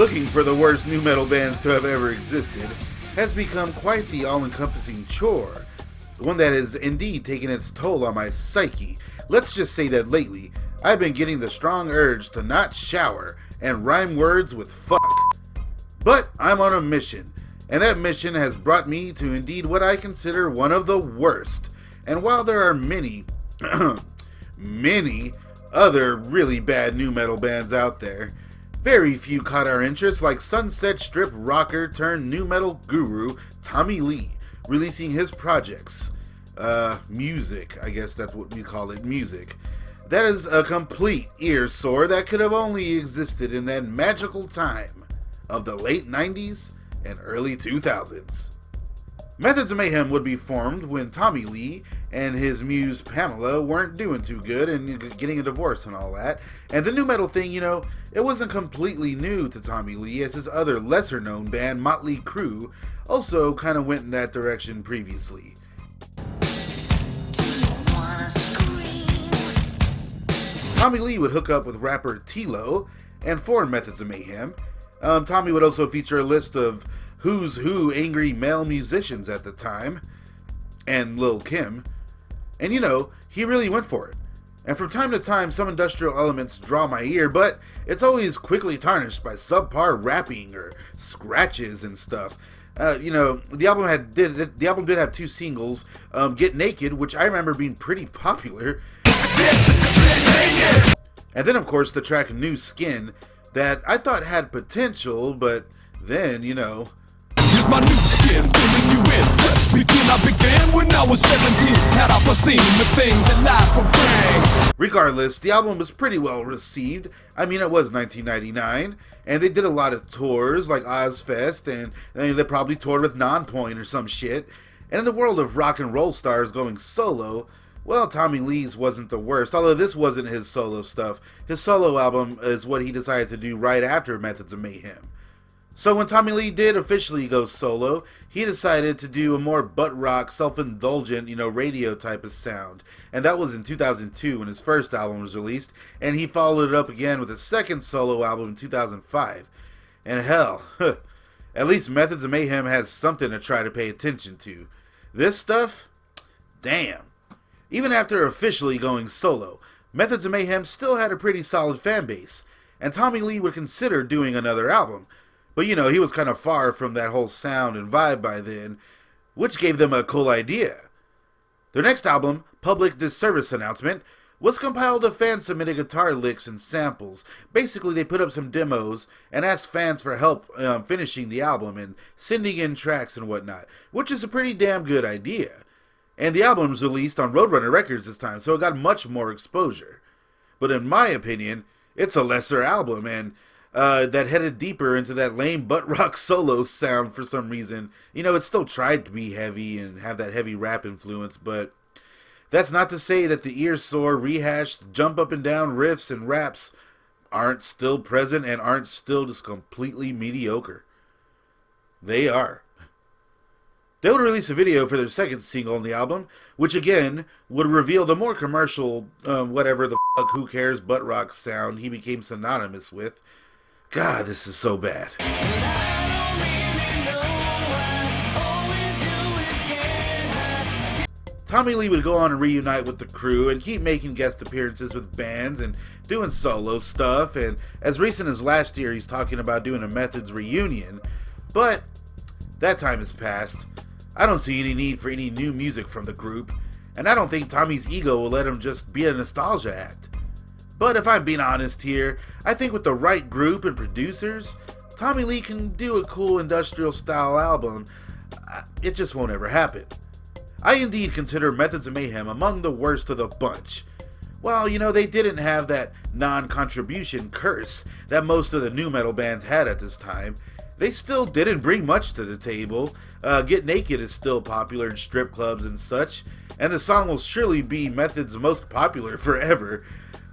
Looking for the worst nu metal bands to have ever existed has become quite the all-encompassing chore, one that has indeed taken its toll on my psyche. Let's just say that lately, I've been getting the strong urge to not shower and rhyme words with fuck. But I'm on a mission, and that mission has brought me to indeed what I consider one of the worst. And while there are many, many other really bad nu metal bands out there, very few caught our interest like Sunset Strip rocker turned nu metal guru Tommy Lee, releasing his projects. Music, I guess that's what we call it, music. That is a complete ear sore that could have only existed in that magical time of the late 90s and early 2000s. Methods of Mayhem would be formed when Tommy Lee and his muse Pamela weren't doing too good and getting a divorce and all that. And the nu metal thing, it wasn't completely new to Tommy Lee, as his other lesser known band, Motley Crue, also kind of went in that direction previously. Tommy Lee would hook up with rapper T-Lo and form Methods of Mayhem. Tommy would also feature a list of who's who angry male musicians at the time, and Lil' Kim. And he really went for it. And from time to time, some industrial elements draw my ear, but it's always quickly tarnished by subpar rapping or scratches and stuff. The album did have two singles, Get Naked, which I remember being pretty popular, and then of course the track New Skin, that I thought had potential, but then, Here's my new skin, filling you in. Let's begin. I began when I was 17. Had I foreseen the things that life would bring. Regardless, the album was pretty well received. I mean, it was 1999, and they did a lot of tours, like Ozfest, and they probably toured with Nonpoint or some shit. And in the world of rock and roll stars going solo, well, Tommy Lee's wasn't the worst, although this wasn't his solo stuff. His solo album is what he decided to do right after Methods of Mayhem. So when Tommy Lee did officially go solo, he decided to do a more butt rock, self-indulgent, radio type of sound. And that was in 2002 when his first album was released, and he followed it up again with a second solo album in 2005. And hell, at least Methods of Mayhem has something to try to pay attention to. This stuff? Damn. Even after officially going solo, Methods of Mayhem still had a pretty solid fan base, and Tommy Lee would consider doing another album. But he was kind of far from that whole sound and vibe by then, which gave them a cool idea. Their next album, Public Disservice Announcement, was compiled of fan-submitted guitar licks and samples. Basically, they put up some demos and asked fans for help finishing the album and sending in tracks and whatnot, which is a pretty damn good idea. And the album was released on Roadrunner Records this time, so it got much more exposure. But in my opinion, it's a lesser album, and that headed deeper into that lame butt rock solo sound for some reason. It still tried to be heavy and have that heavy rap influence, but that's not to say that the ear sore, rehashed, jump up and down riffs and raps aren't still present and aren't still just completely mediocre. They are. They would release a video for their second single on the album, which again would reveal the more commercial, whatever the fuck, who cares, butt rock sound he became synonymous with. God, this is so bad. Tommy Lee would go on and reunite with the Crue and keep making guest appearances with bands and doing solo stuff, and as recent as last year he's talking about doing a Methods reunion, but that time has passed. I don't see any need for any new music from the group, and I don't think Tommy's ego will let him just be a nostalgia act. But if I'm being honest here, I think with the right group and producers, Tommy Lee can do a cool industrial style album. It just won't ever happen. I indeed consider Methods of Mayhem among the worst of the bunch. While, they didn't have that non-contribution curse that most of the nu metal bands had at this time, they still didn't bring much to the table. Get Naked is still popular in strip clubs and such, and the song will surely be Method's most popular forever.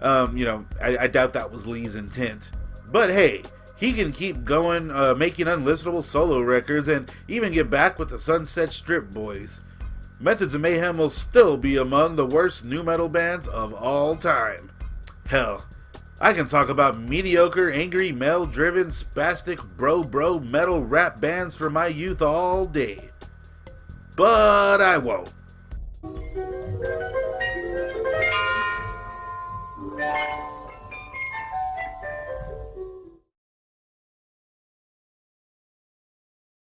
I doubt that was Lee's intent. But hey, he can keep going, making unlistenable solo records, and even get back with the Sunset Strip boys. Methods of Mayhem will still be among the worst nu metal bands of all time. Hell, I can talk about mediocre, angry, male-driven, spastic, bro metal rap bands from my youth all day. But I won't.